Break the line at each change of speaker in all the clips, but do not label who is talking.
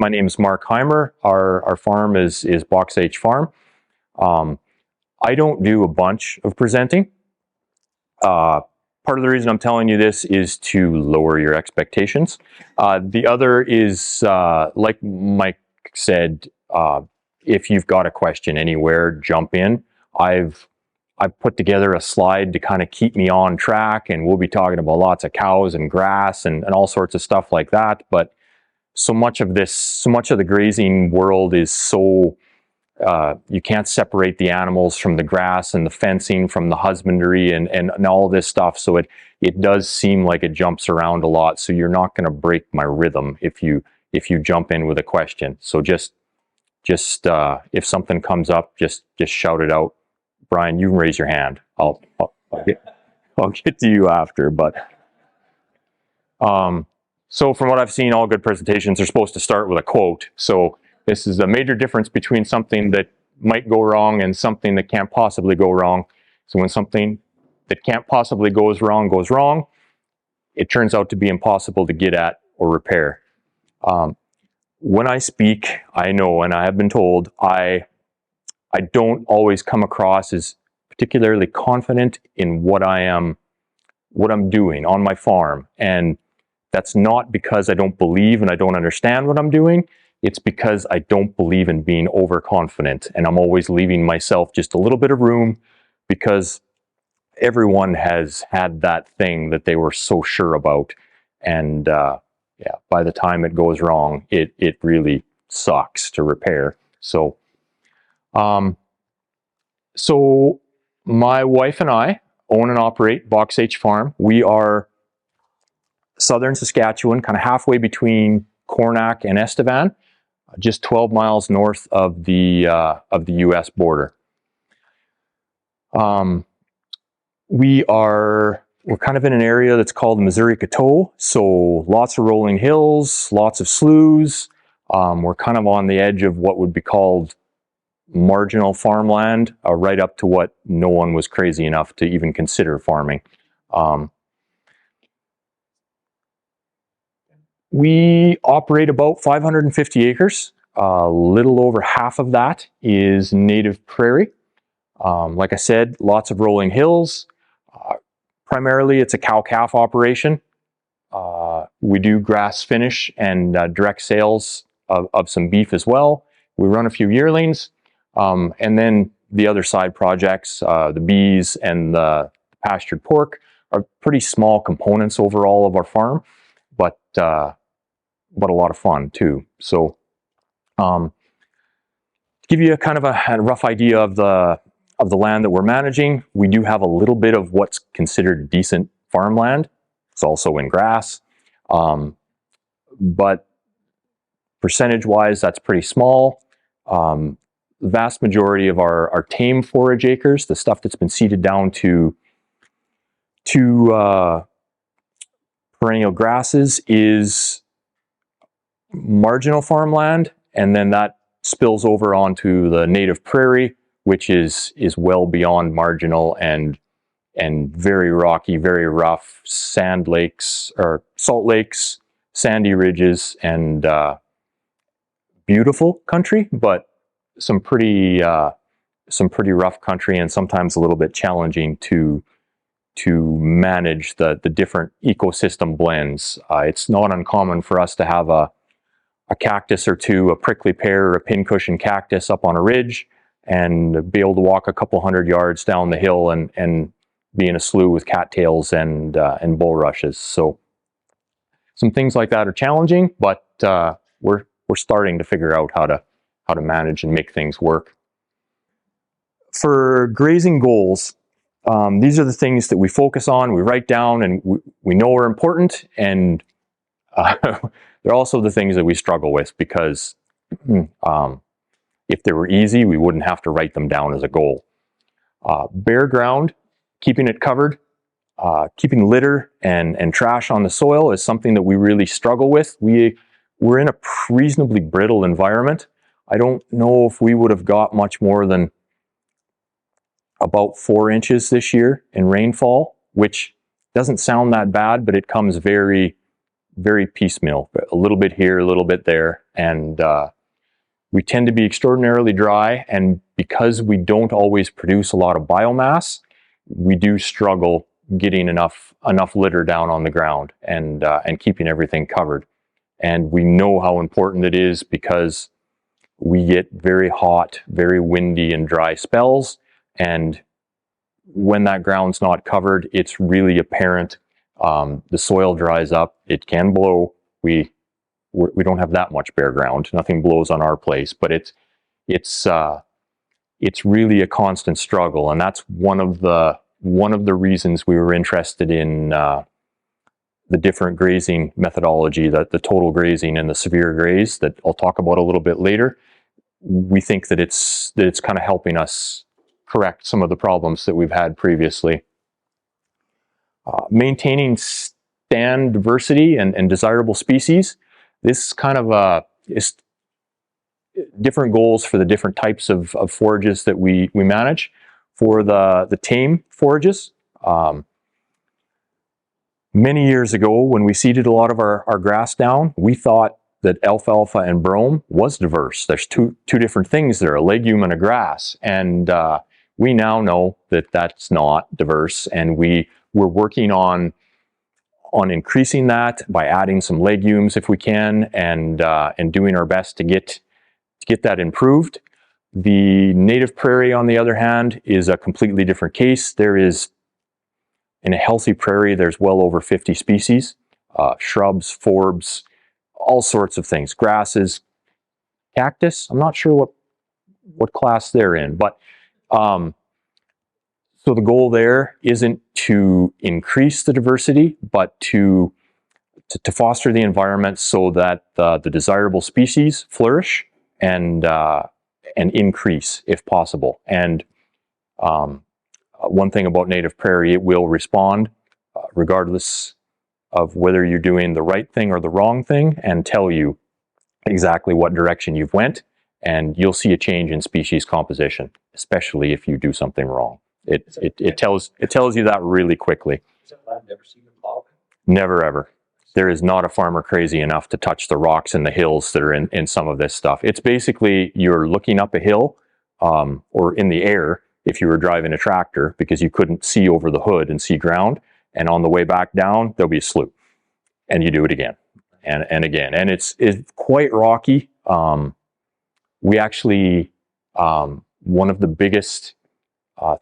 My name is Mark Heimer. Our farm is Box H Farm. I don't do a bunch of presenting. Part of the reason I'm telling you this is to lower your expectations. The other is, like Mike said, if you've got a question anywhere, jump in. I've put together a slide to kind of keep me on track, and we'll be talking about lots of cows and grass and all sorts of stuff like that. But so much of the grazing world is so, you can't separate the animals from the grass and the fencing from the husbandry and all this stuff. So it does seem like it jumps around a lot. So you're not going to break my rhythm if you jump in with a question. So just if something comes up, just shout it out. Brian, you can raise your hand. I'll get to you after. But so from what I've seen, all good presentations are supposed to start with a quote. So this is a major difference between something that might go wrong and something that can't possibly go wrong. So when something that can't possibly goes wrong, it turns out to be impossible to get at or repair. When I speak, I know, and I have been told, I don't always come across as particularly confident in what I'm doing on my farm. And that's not because I don't believe and I don't understand what I'm doing. It's because I don't believe in being overconfident, and I'm always leaving myself just a little bit of room, because everyone has had that thing that they were so sure about. And yeah, by the time it goes wrong, it really sucks to repair. So so my wife and I own and operate Box H Farm. We are southern Saskatchewan, kind of halfway between Coronach and Estevan, just 12 miles north of the U.S. border. We're kind of in an area that's called the Missouri Coteau, so lots of rolling hills, lots of sloughs. We're kind of on the edge of what would be called marginal farmland, right up to what no one was crazy enough to even consider farming. We operate about 550 acres. A little over half of that is native prairie. Like I said, lots of rolling hills. Primarily, it's a cow-calf operation. We do grass finish and direct sales of some beef as well. We run a few yearlings. And then the other side projects, the bees and the pastured pork, are pretty small components overall of our farm, but a lot of fun too. So to give you a kind of a rough idea of the land that we're managing, we do have a little bit of what's considered decent farmland. It's also in grass, but percentage-wise, that's pretty small. The vast majority of our tame forage acres, the stuff that's been seeded down to perennial grasses, is marginal farmland, and then that spills over onto the native prairie, which is well beyond marginal and very rocky, very rough sand lakes or salt lakes, sandy ridges, and beautiful country, but some pretty rough country, and sometimes a little bit challenging to manage the different ecosystem blends. It's not uncommon for us to have a cactus or two, a prickly pear or a pincushion cactus up on a ridge, and be able to walk a couple hundred yards down the hill and be in a slough with cattails and bulrushes. So some things like that are challenging, but we're starting to figure out how to manage and make things work. For grazing goals, these are the things that we focus on, we write down, and we know are important, and they're also the things that we struggle with, because if they were easy, we wouldn't have to write them down as a goal. Bare ground, keeping it covered, keeping litter and trash on the soil is something that we really struggle with. We're in a reasonably brittle environment. I don't know if we would have got much more than about 4 inches this year in rainfall, which doesn't sound that bad, but it comes very, very piecemeal, a little bit here, a little bit there, and we tend to be extraordinarily dry, and because we don't always produce a lot of biomass, we do struggle getting enough litter down on the ground and keeping everything covered. And we know how important it is because we get very hot, very windy and dry spells, and when that ground's not covered, it's really apparent. The soil dries up, it can blow. We don't have that much bare ground. Nothing blows on our place, but it's really a constant struggle, and that's one of the reasons we were interested in the different grazing methodology, the total grazing and the severe graze that I'll talk about a little bit later. We think that it's kind of helping us correct some of the problems that we've had previously. Maintaining stand diversity and desirable species. This kind of is different goals for the different types of forages that we manage. For the tame forages, many years ago when we seeded a lot of our grass down, we thought that alfalfa and brome was diverse. There's two different things there, a legume and a grass, and we now know that that's not diverse, and we're working on increasing that by adding some legumes if we can, and doing our best to get that improved. The native prairie, on the other hand, is a completely different case. There is, in a healthy prairie, there's well over 50 species, shrubs, forbs, all sorts of things, grasses, cactus. I'm not sure what class they're in, but so the goal there isn't to increase the diversity, but to foster the environment so that the desirable species flourish and increase if possible. And one thing about native prairie, it will respond regardless of whether you're doing the right thing or the wrong thing, and tell you exactly what direction you've went, and you'll see a change in species composition, especially if you do something wrong. It tells you that really quickly. Never ever. There is not a farmer crazy enough to touch the rocks and the hills that are in some of this stuff. It's basically you're looking up a hill or in the air if you were driving a tractor because you couldn't see over the hood and see ground. And on the way back down, there'll be a slough. And you do it again and again. And it's quite rocky. We actually, one of the biggest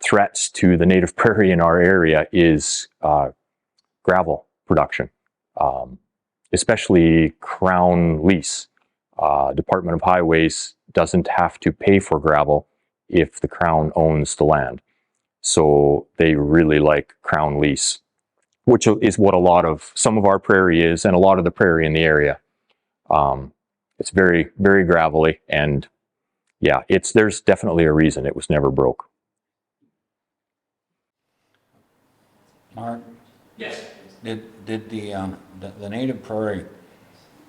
threats to the native prairie in our area is gravel production, especially Crown lease. Department of Highways doesn't have to pay for gravel if the Crown owns the land. So they really like Crown lease, which is what some of our prairie is, and a lot of the prairie in the area. It's very, very gravelly, and yeah, there's definitely a reason it was never broke.
Mark? Yes. Did the native prairie,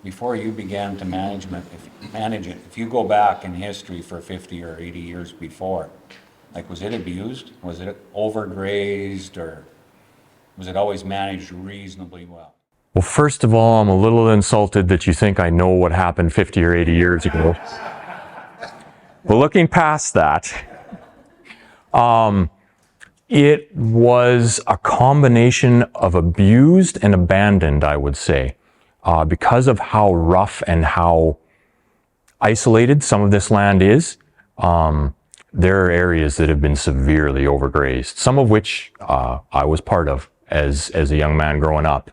before you began to manage it, if you go back in history for 50 or 80 years before, like, was it abused? Was it overgrazed, or was it always managed reasonably well?
Well, first of all, I'm a little insulted that you think I know what happened 50 or 80 years ago. But looking past that, it was a combination of abused and abandoned, I would say, because of how rough and how isolated some of this land is. There are areas that have been severely overgrazed, some of which I was part of as a young man growing up.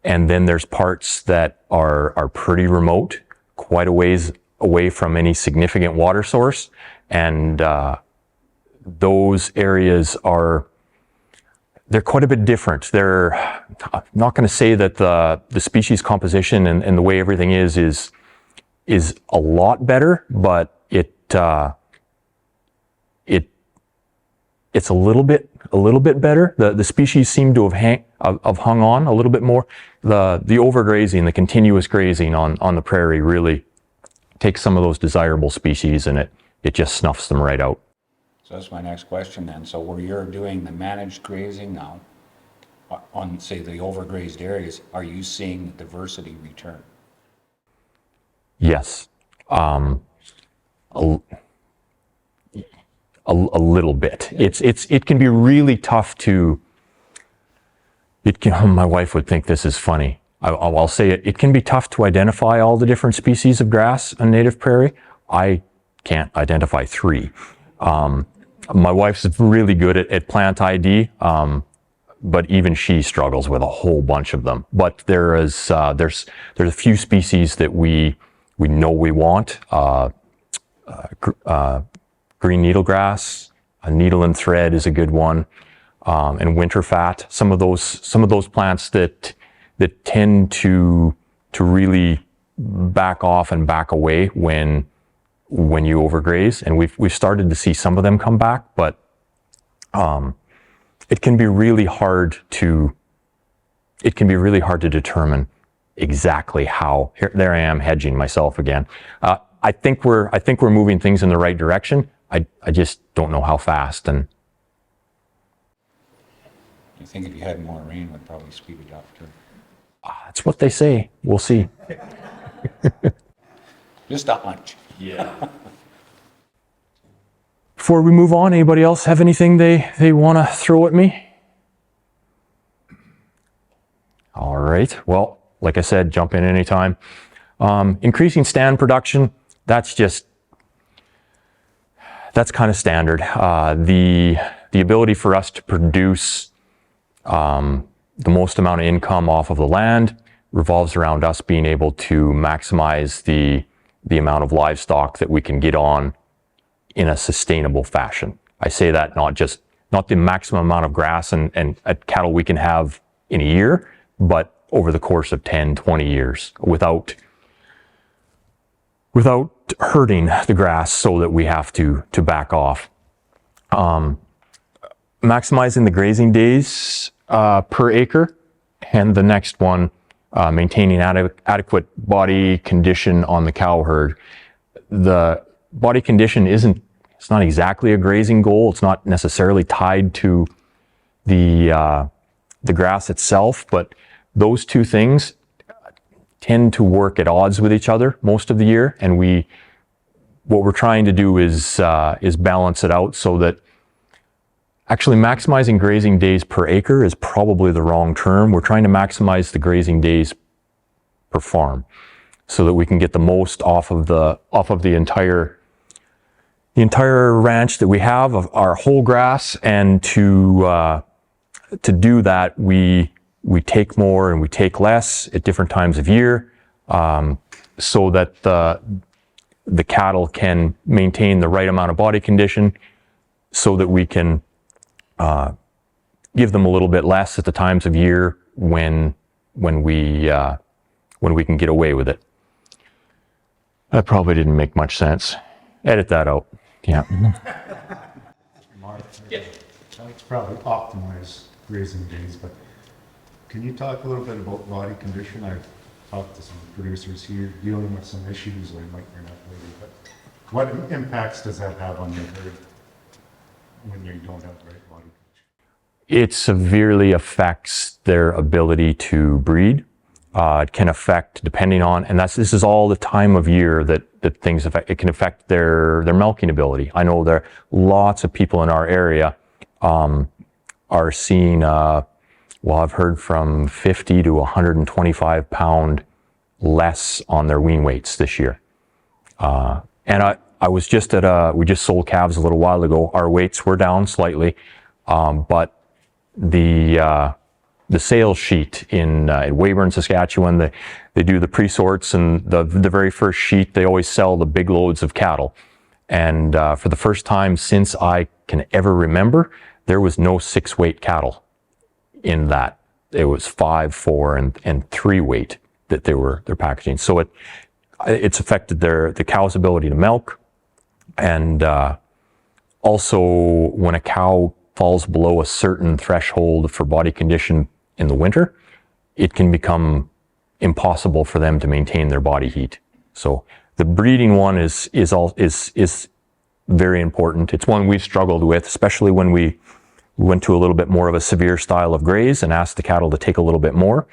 And then there's parts that are pretty remote, quite a ways away from any significant water source, and those areas they're quite a bit different. I'm not going to say that the species composition and the way everything is a lot better, but it's a little bit better. The species seem to have hung on a little bit more. The overgrazing, the continuous grazing on the prairie really takes some of those desirable species, and it just snuffs them right out.
So that's my next question then. So where you're doing the managed grazing now, on, say, the overgrazed areas, are you seeing diversity return?
Yes. A little bit. It can be really tough to, my wife would think this is funny. I'll say it can be tough to identify all the different species of grass on native prairie. I can't identify 3. My wife's really good at plant ID, but even she struggles with a whole bunch of them. But there's a few species that we know we want. Green needlegrass, needle and thread is a good one, and winter fat. Some of those plants that tend to really back off and back away when you overgraze, and we've started to see some of them come back, but it can be really hard to determine exactly how. There I am hedging myself again. I think we're moving things in the right direction. I just don't know how fast. And
I think if you had more rain, would probably speed it up too.
That's what they say. We'll see.
Just a hunch.
Yeah. Before we move on, anybody else have anything they want to throw at me? All right. Well, like I said, jump in anytime. Increasing stand production, that's kind of standard. The ability for us to produce the most amount of income off of the land revolves around us being able to maximize the amount of livestock that we can get on in a sustainable fashion. I say that not the maximum amount of grass and cattle we can have in a year, but over the course of 10, 20 years without hurting the grass so that we have to back off. Maximizing the grazing days per acre, and the next one, maintaining adequate body condition on the cow herd. The body condition it's not exactly a grazing goal. It's not necessarily tied to the grass itself, but those two things tend to work at odds with each other most of the year, and what we're trying to do is balance it out so that actually maximizing grazing days per acre is probably the wrong term. We're trying to maximize the grazing days per farm so that we can get the most off of the entire ranch that we have of our whole grass. And to do that, we take more and we take less at different times of year, so that the cattle can maintain the right amount of body condition, so that we can give them a little bit less at the times of year when we can get away with it. That probably didn't make much sense. Edit that out. Yeah.
Mark, it's probably optimized grazing days, but can you talk a little bit about body condition? I've talked to some producers here dealing with some issues, or might you're not really, but what impacts does that have on your herd when you don't have the right body condition?
It severely affects their ability to breed. It can affect, depending on, and this is all the time of year that things affect. It can affect their milking ability. I know there lots of people in our area are seeing, I've heard from 50 to 125 pound less on their wean weights this year. And I was just we just sold calves a little while ago. Our weights were down slightly, but the sales sheet in Weyburn, Saskatchewan, they do the pre-sorts, and the very first sheet, they always sell the big loads of cattle. And for the first time since I can ever remember, there was no 6-weight cattle in that. It was 5, 4, and 3 weight that they're packaging. So it's affected the cow's ability to milk. And also, when a cow falls below a certain threshold for body condition in the winter, it can become impossible for them to maintain their body heat. So the breeding one is very important. It's one we've struggled with, especially when we we went to a little bit more of a severe style of graze and asked the cattle to take a little bit more.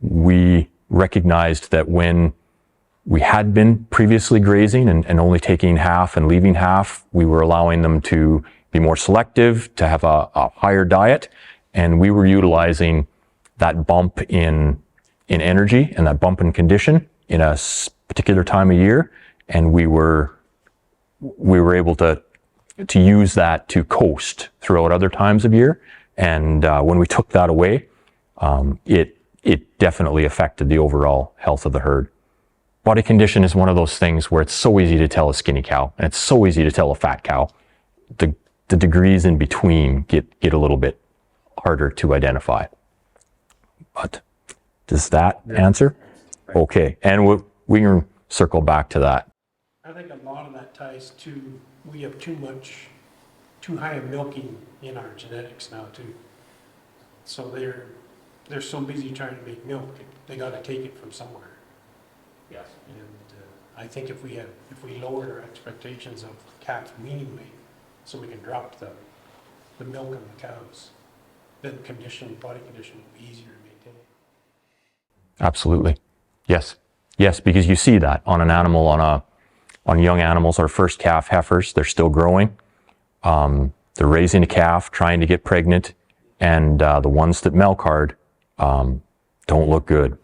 We recognized that when we had been previously grazing and only taking half and leaving half, we were allowing them to be more selective, to have a higher diet, and we were utilizing that bump in energy and that bump in condition in a particular time of year, and we were able to use that to coast throughout other times of year. And when we took that away, it definitely affected the overall health of the herd. Body condition is one of those things where it's so easy to tell a skinny cow, and it's so easy to tell a fat cow. The degrees in between get a little bit harder to identify. But does that answer? Okay, and we can circle back to that.
I think a lot of that ties to, we have too high a milking in our genetics now too. So they're so busy trying to make milk, they gotta take it from somewhere.
Yes.
And I think if we lowered our expectations of calf weaning weight, so we can drop the milk in the cows, then body condition will be easier to maintain.
Absolutely. Yes. Yes, because you see that on an animal, on young animals, our first calf heifers, they're still growing. They're raising a calf, trying to get pregnant, and the ones that milk hard don't look good.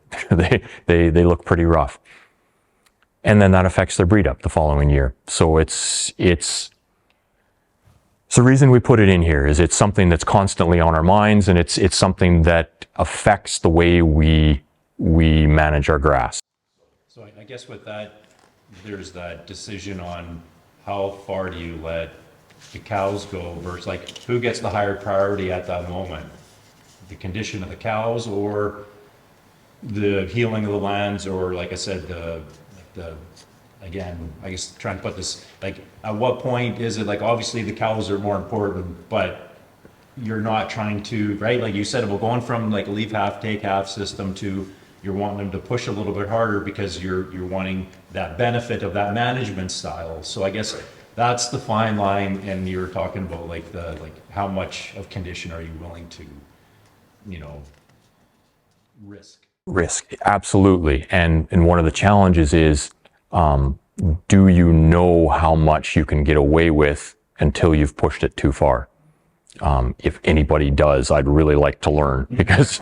they look pretty rough. And then that affects their breed up the following year. So it's the reason we put it in here is it's something that's constantly on our minds, and it's something that affects the way we manage our grass.
So I guess with that, there's that decision on how far do you let the cows go versus like who gets the higher priority at that moment? The condition of the cows or the healing of the lands, or like I said, again, I guess trying to put this, like at what point is it like, obviously the cows are more important, but you're not trying to, right? Like you said, about going from like a leave half, take half system to you're wanting them to push a little bit harder because you're wanting that benefit of that management style. So I guess that's the fine line, and you're talking about like how much of condition are you willing to, risk?
Absolutely. And one of the challenges is, do you know how much you can get away with until you've pushed it too far? If anybody does, I'd really like to learn, because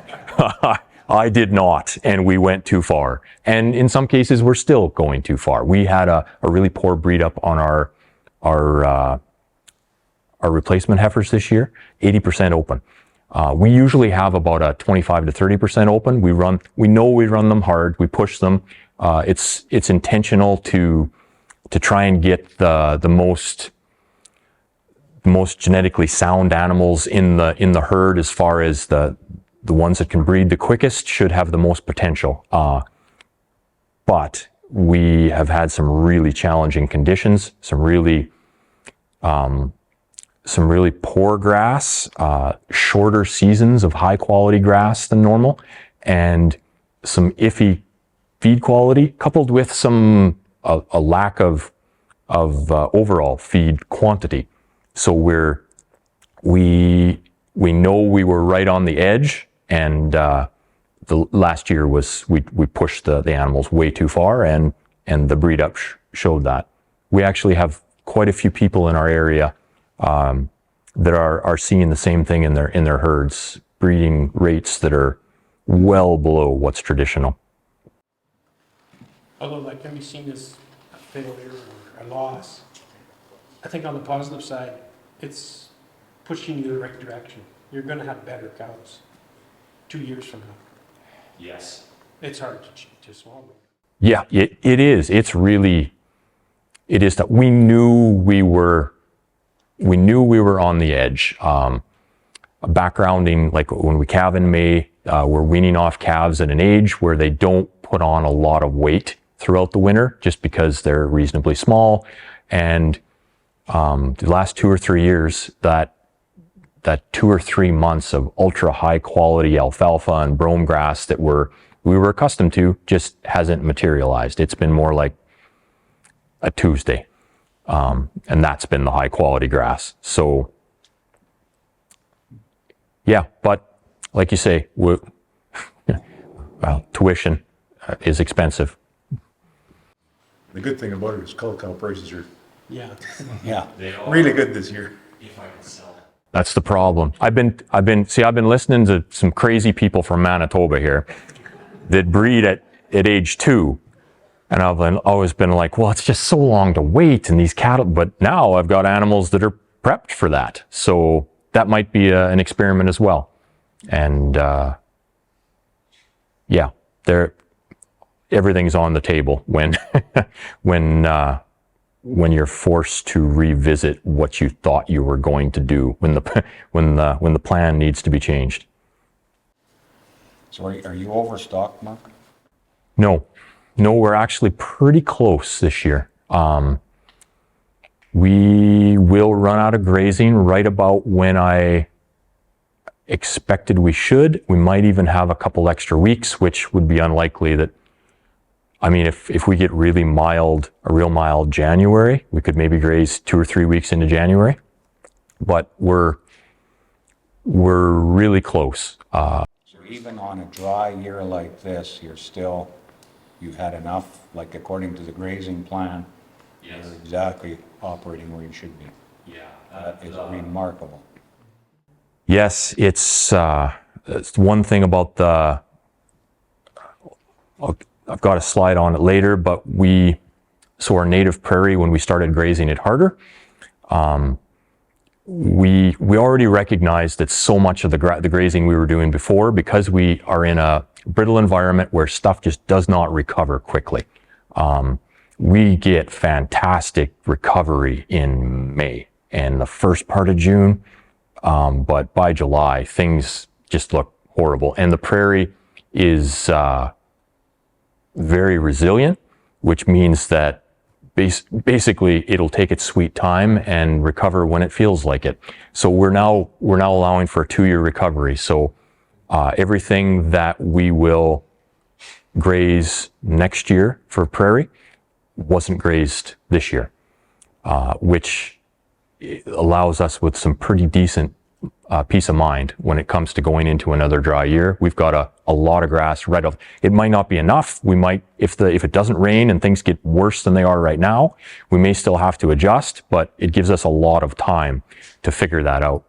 I did not, and we went too far. And in some cases, we're still going too far. We had a really poor breed up on our replacement heifers this year, 80% open. We usually have about a 25 to 30% open. We know we run them hard. We push them. It's intentional to try and get the most genetically sound animals in the herd, as far as the ones that can breed the quickest should have the most potential. But we have had some really challenging conditions, some really poor grass, shorter seasons of high quality grass than normal, and some iffy feed quality, coupled with a lack of overall feed quantity. So we know we were right on the edge, and the last year was we pushed the animals way too far, and the breed up showed that. We actually have quite a few people in our area that are seeing the same thing in their herds, breeding rates that are well below what's traditional.
Although that can be seen as a failure or a loss, I think on the positive side, it's pushing you in the right direction. You're going to have better cows 2 years from now.
Yes.
It's hard to swallow.
Yeah, it is. It is that we knew we were on the edge. Backgrounding, like when we calve in May, we're weaning off calves at an age where they don't put on a lot of weight throughout the winter, just because they're reasonably small. And the last 2 or 3 years, that 2 or 3 months of ultra high quality alfalfa and brome grass that we were accustomed to just hasn't materialized. It's been more like a Tuesday. And that's been the high quality grass. So yeah, but like you say, well, tuition is expensive.
The good thing about it is cull cow prices are
Yeah.
Yeah.
really good this year.
That's the problem. I've been listening to some crazy people from Manitoba here that breed at age 2. And I've always been like, well, it's just so long to wait and these cattle, but now I've got animals that are prepped for that. So that might be an experiment as well. And, yeah, everything's on the table when, when you're forced to revisit what you thought you were going to do when the plan needs to be changed.
So are you overstocked, Mark?
No, we're actually pretty close this year. We will run out of grazing right about when I expected we should. We might even have a couple extra weeks, which would be unlikely. That, I mean, if we get a real mild January, we could maybe graze 2 or 3 weeks into January, but we're really close.
So even on a dry year like this, you've had enough, like according to the grazing plan, you're exactly operating where you should be. Yeah. That is remarkable.
Yes, it's one thing about I've got a slide on it later, but so our native prairie, when we started grazing it harder, we already recognized that so much of the grazing we were doing before, because we are in a brittle environment where stuff just does not recover quickly. We get fantastic recovery in May and the first part of June, but by July, things just look horrible. And the prairie is very resilient, which means that basically it'll take its sweet time and recover when it feels like it. So we're now allowing for a 2-year recovery. So everything that we will graze next year for prairie wasn't grazed this year, which allows us with some pretty decent peace of mind when it comes to going into another dry year. We've got a lot of grass right off. It might not be enough. We might, if it doesn't rain and things get worse than they are right now, we may still have to adjust, but it gives us a lot of time to figure that out.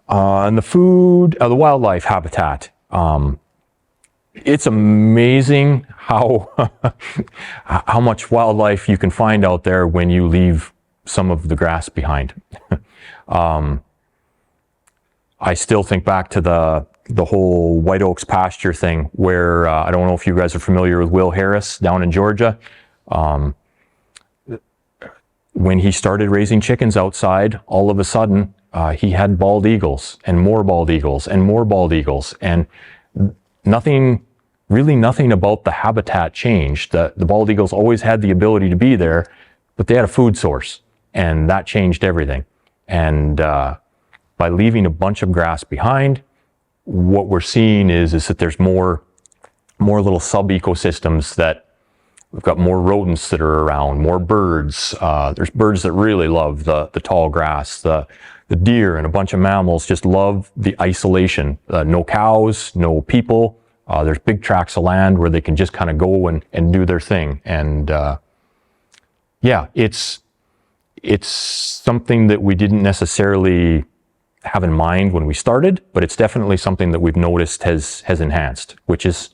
And the wildlife habitat, it's amazing how how much wildlife you can find out there when you leave some of the grass behind. I still think back to the whole White Oaks pasture thing, where I don't know if you guys are familiar with Will Harris down in Georgia. When he started raising chickens outside, all of a sudden he had bald eagles and more bald eagles and more bald eagles, and nothing about the habitat changed. The bald eagles always had the ability to be there, but they had a food source, and that changed everything. And by leaving a bunch of grass behind, what we're seeing is that there's more little sub-ecosystems, that we've got more rodents that are around, more birds. There's birds that really love the tall grass. The deer and a bunch of mammals just love the isolation. No cows, no people. There's big tracts of land where they can just kind of go and do their thing. And yeah, it's something that we didn't necessarily have in mind when we started, but it's definitely something that we've noticed has enhanced, which is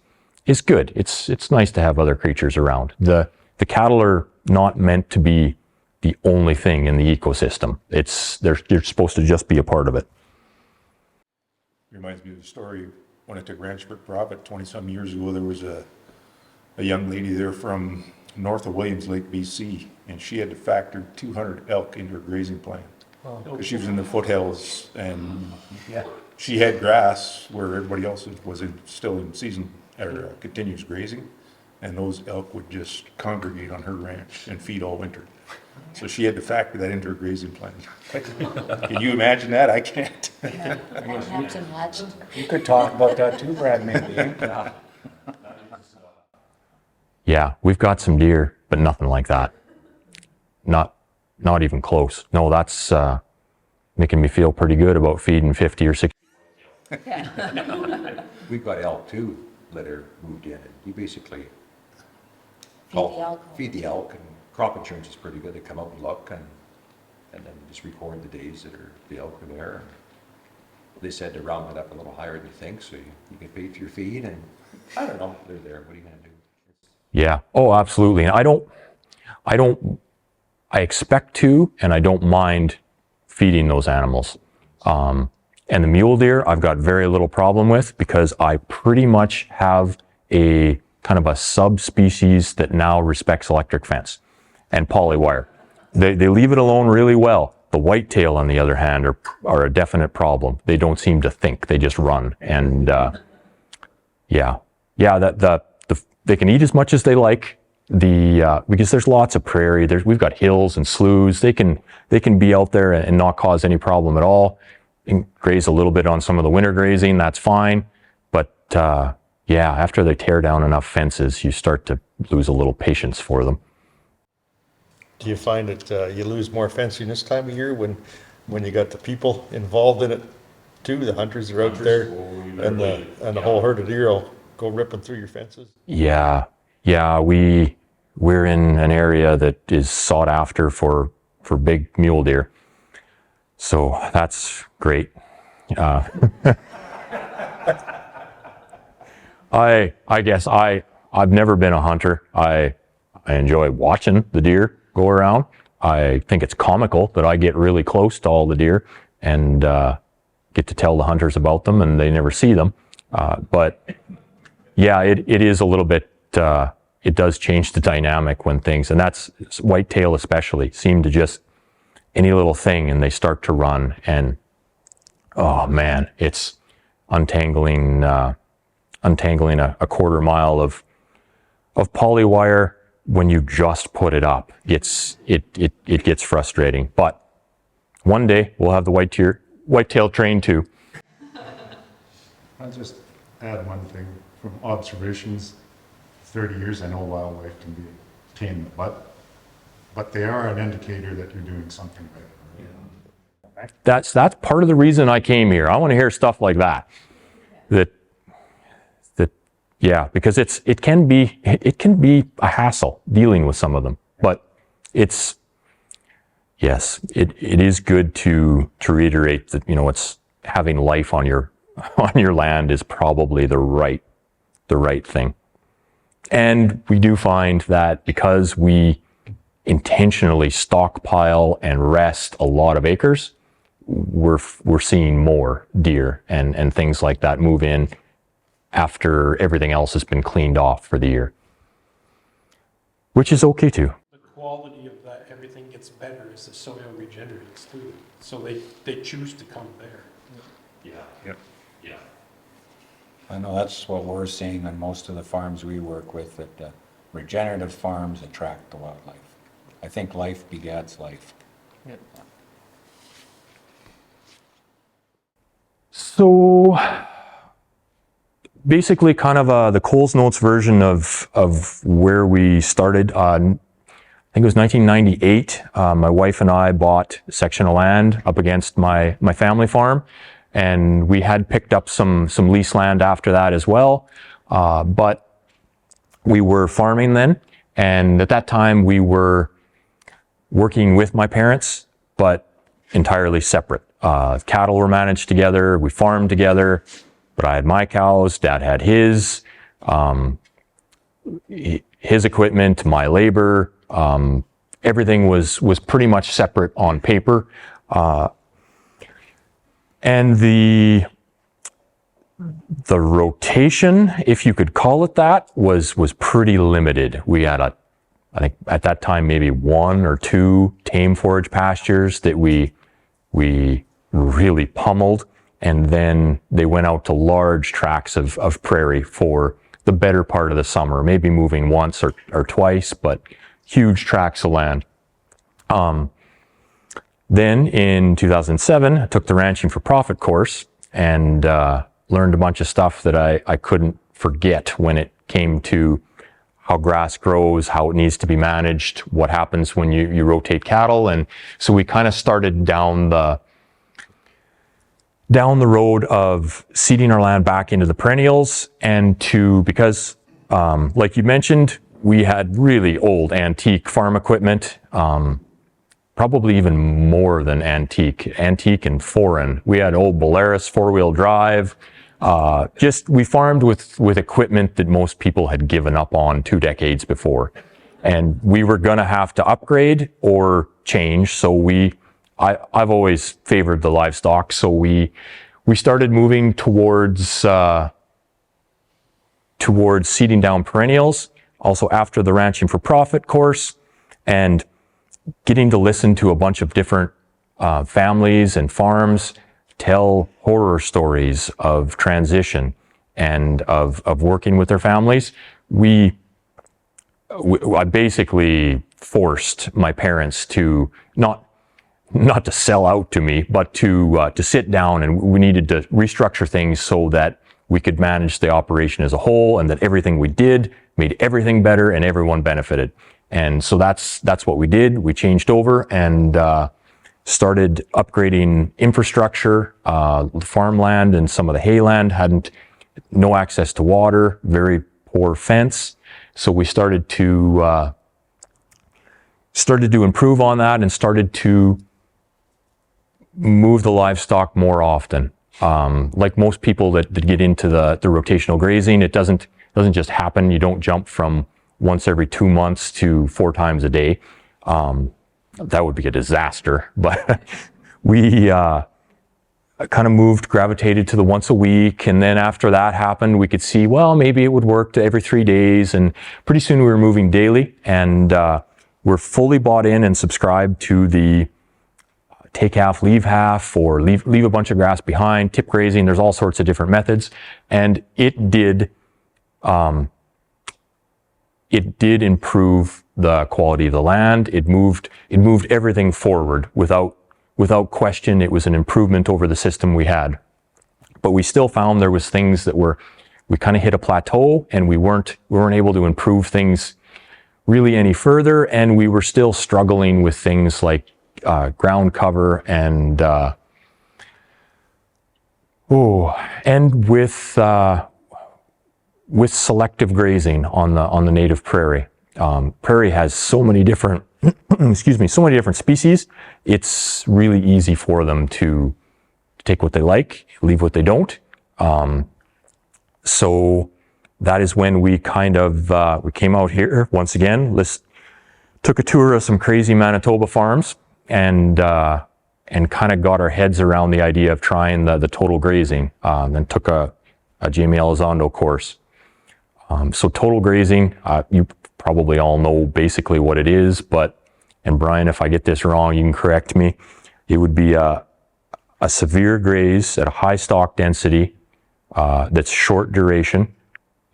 good. It's nice to have other creatures around. The cattle are not meant to be the only thing in the ecosystem. They're supposed to just be a part of it.
Reminds me of a story when I took Ranch for Profit 20-some years ago. There was a young lady there from north of Williams Lake, BC, and she had to factor 200 elk into her grazing plan. Because she was in the foothills, and she had grass where everybody else was still in season or continuous grazing, and those elk would just congregate on her ranch and feed all winter. So she had to factor that into her grazing plan. Can you imagine that? I can't.
Yeah, perhaps imagined.
You could talk about that too, Brad, maybe.
Yeah, we've got some deer, but nothing like that. Not even close. No, that's making me feel pretty good about feeding 50 or 60.
We've got elk too that are moved in, and you basically
Feed the elk.
feed the elk, and crop insurance is pretty good. They come out and look, and then just record the days that the elk are there. They said to round it up a little higher than you think, so you get paid for your feed, and I don't know, they're there. What are you gonna do?
Yeah. Oh, absolutely. And I expect to, and I don't mind feeding those animals. And the mule deer, I've got very little problem with because I pretty much have a kind of a subspecies that now respects electric fence and polywire. They leave it alone really well. The whitetail, on the other hand, are a definite problem. They don't seem to think; they just run. And they can eat as much as they like. Because there's lots of prairie. We've got hills and sloughs. They can be out there and not cause any problem at all. And graze a little bit on some of the winter grazing. That's fine. But after they tear down enough fences, you start to lose a little patience for them.
Do you find that you lose more fencing this time of year when you got the people involved in it too? The hunters are out there, and the whole herd of deer will go ripping through your fences?
Yeah, we're in an area that is sought after for big mule deer, so that's great. I guess I've never been a hunter. I enjoy watching the deer go around. I think it's comical that I get really close to all the deer and get to tell the hunters about them, and they never see them. But yeah, it is a little bit. It does change the dynamic when things, and that's whitetail especially, seem to just any little thing and they start to run, and oh man, it's untangling a quarter mile of polywire when you just put it up. It gets frustrating, but one day we'll have the whitetail train too.
I'll just add one thing from observations. 30 years, I know wildlife can be a pain in the butt, but they are an indicator that you're doing something right.
That's part of the reason I came here. I want to hear stuff like that. Because it can be a hassle dealing with some of them, but it is good to reiterate that, it's having life on your land is probably the right thing. And we do find that because we intentionally stockpile and rest a lot of acres, we're seeing more deer and things like that move in after everything else has been cleaned off for the year, which is okay too.
The quality of that, everything gets better as the soil regenerates too. So they choose to come there.
Yeah.
I know that's what we're seeing on most of the farms we work with, that regenerative farms attract the wildlife. I think life begets life.
So basically kind of the Coles Notes version of where we started. I think it was 1998. My wife and I bought a section of land up against my family farm, and we had picked up some lease land after that as well. But we were farming then, and at that time we were working with my parents, but entirely separate. Cattle were managed together, we farmed together, but I had my cows, Dad had his equipment, my labor, everything was pretty much separate on paper. And the rotation, if you could call it that, was pretty limited. We had I think at that time, maybe 1 or 2 tame forage pastures that we really pummeled. And then they went out to large tracts of prairie for the better part of the summer, maybe moving once or twice, but huge tracts of land. Then in 2007, I took the Ranching for Profit course and learned a bunch of stuff that I couldn't forget when it came to how grass grows, how it needs to be managed, what happens when you rotate cattle. And so we kind of started down down the road of seeding our land back into the perennials, and because like you mentioned, we had really old antique farm equipment, probably even more than antique and foreign. We had old Polaris 4-wheel drive. We farmed with equipment that most people had given up on 2 decades before. And we were gonna have to upgrade or change. So I've always favored the livestock. So we started moving towards seeding down perennials, also after the Ranching for Profit course, and getting to listen to a bunch of different families and farms tell horror stories of transition and of working with their families. I basically forced my parents to not to sell out to me, but to sit down, and we needed to restructure things so that we could manage the operation as a whole, and that everything we did made everything better and everyone benefited. And so that's what we did. We changed over and started upgrading infrastructure. Farmland and some of the hayland had no access to water, very poor fence. So we started to improve on that and started to move the livestock more often. Like most people that get into the rotational grazing, it doesn't just happen. You don't jump from once every 2 months to 4 times a day. That would be a disaster. But we kind of gravitated to the once a week. And then after that happened, we could see, well, maybe it would work to every 3 days. And pretty soon we were moving daily, and we're fully bought in and subscribed to the take half, leave half, or leave a bunch of grass behind, tip grazing. There's all sorts of different methods. And it did improve the quality of the land. It moved everything forward without question. It was an improvement over the system we had. But we still found there was things that we kind of hit a plateau, and we weren't able to improve things really any further. And we were still struggling with things like ground cover and with selective grazing on the native prairie. Prairie has so many different so many different species. It's really easy for them to take what they like, leave what they don't. So that is when we kind of we came out here once again. Took a tour of some crazy Manitoba farms, and kind of got our heads around the idea of trying the total grazing, and took a Jamie Elizondo course. So total grazing, you probably all know basically what it is, and Brian, if I get this wrong, you can correct me. It would be a severe graze at a high stock density, that's short duration.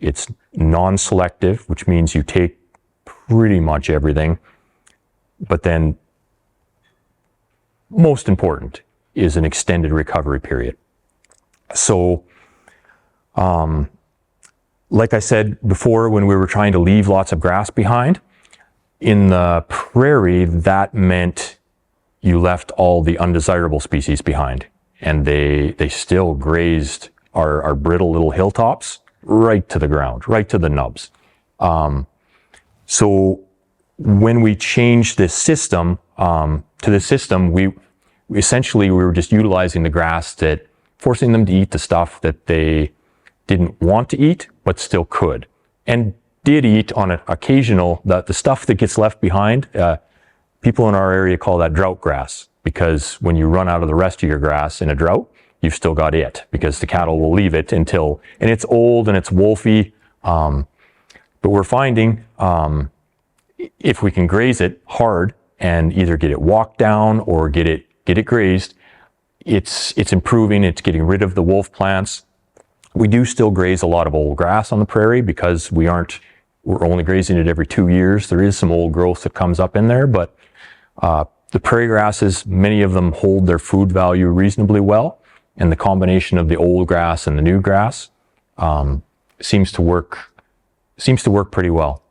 It's non-selective, which means you take pretty much everything. But then, most important is an extended recovery period. So, like I said before, when we were trying to leave lots of grass behind, in the prairie, that meant you left all the undesirable species behind, and they still grazed our brittle little hilltops right to the ground, right to the nubs. So when we changed this system to this system, we were just utilizing the grass, forcing them to eat the stuff that they didn't want to eat, but still could, and did eat on an occasional, the stuff that gets left behind. People in our area call that drought grass, because when you run out of the rest of your grass in a drought, you've still got it, because the cattle will leave it and it's old and it's wolfy. But we're finding, if we can graze it hard and either get it walked down or get it grazed, it's improving. It's getting rid of the wolf plants. We do still graze a lot of old grass on the prairie, because we're only grazing it every 2 years. There is some old growth that comes up in there, but the prairie grasses, many of them hold their food value reasonably well, and the combination of the old grass and the new grass seems to work pretty well.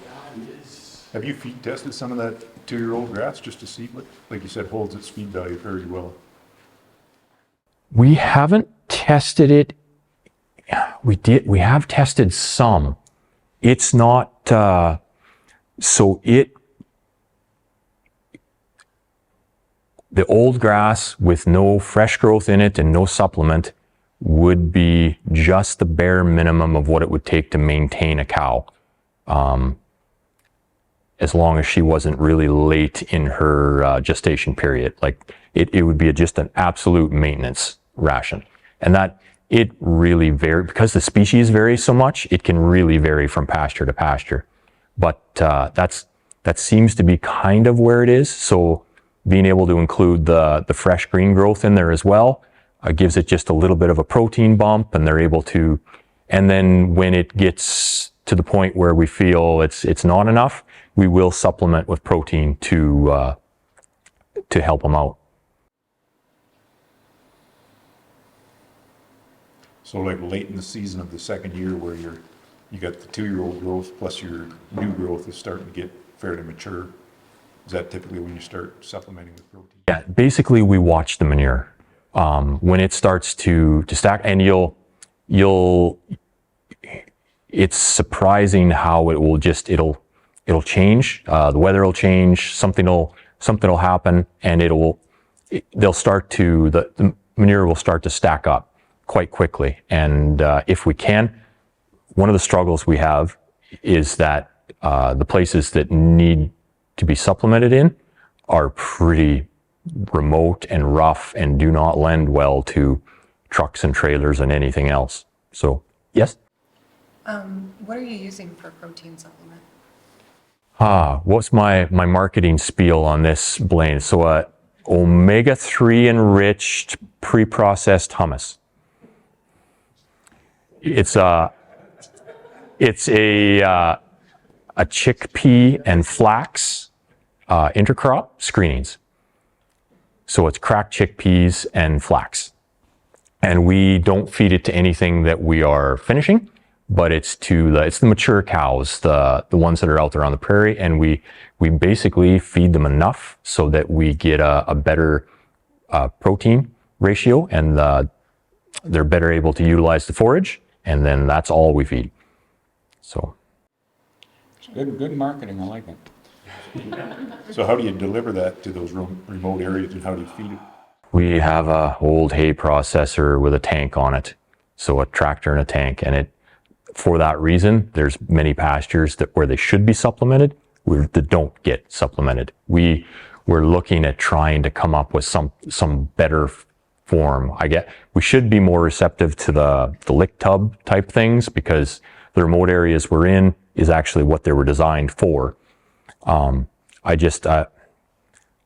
That is
Have you feed tested some of that 2-year-old grass just to see what, like you said, holds its feed value very well?
We haven't tested it. We have tested some. It's not, the old grass with no fresh growth in it and no supplement would be just the bare minimum of what it would take to maintain a cow. As long as she wasn't really late in her gestation period. Like it would be just an absolute maintenance ration. And that it really varies, because the species vary so much, it can really vary from pasture to pasture. But that seems to be kind of where it is. So being able to include the fresh green growth in there as well gives it just a little bit of a protein bump, and they're able to, and then when it gets to the point where we feel it's not enough, we will supplement with protein to help them out.
So like late in the season of the second year where you got the 2-year-old growth plus your new growth is starting to get fairly mature, is that typically when you start supplementing with protein?
Yeah, basically we watch the manure. When it starts to stack, and it's surprising how it will just, it'll change. The weather will change, something will happen, and the manure will start to stack up quite quickly. And if we can, one of the struggles we have is that the places that need to be supplemented in are pretty remote and rough and do not lend well to trucks and trailers and anything else. So, yes?
What are you using for protein supplement?
What's my marketing spiel on this, Blaine? So, omega-3 enriched pre-processed hummus. It's a chickpea and flax intercrop screenings. So it's cracked chickpeas and flax. And we don't feed it to anything that we are finishing, but it's the mature cows, the ones that are out there on the prairie, and we basically feed them enough so that we get a better protein ratio, and they're better able to utilize the forage, and then that's all we feed. So.
Good marketing, I like it.
So how do you deliver that to those remote areas, and how do you feed it?
We have a old hay processor with a tank on it. So a tractor and a tank, and for that reason, there's many pastures where they should be supplemented, that don't get supplemented. We're looking at trying to come up with some better form. We should be more receptive to the lick tub type things, because the remote areas we're in is actually what they were designed for. I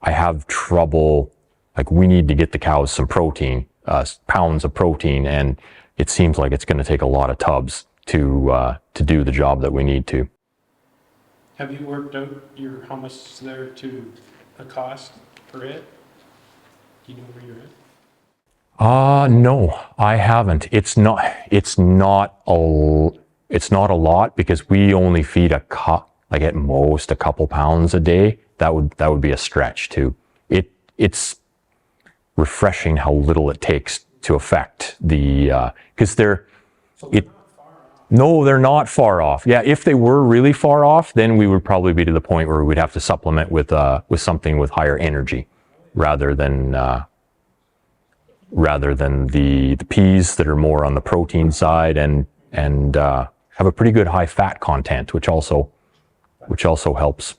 have trouble, like we need to get the cows some protein, pounds of protein, and it seems like it's going to take a lot of tubs to do the job that we need to.
Have you worked out your hummus there to a cost per it? Do you know where you're at?
No, I haven't. It's not a lot, because we only feed like at most a couple pounds a day. That would be a stretch too. It's refreshing how little it takes to affect because they're not far off. Yeah, if they were really far off, then we would probably be to the point where we'd have to supplement with something with higher energy, rather than the peas that are more on the protein side and have a pretty good high fat content, which also helps.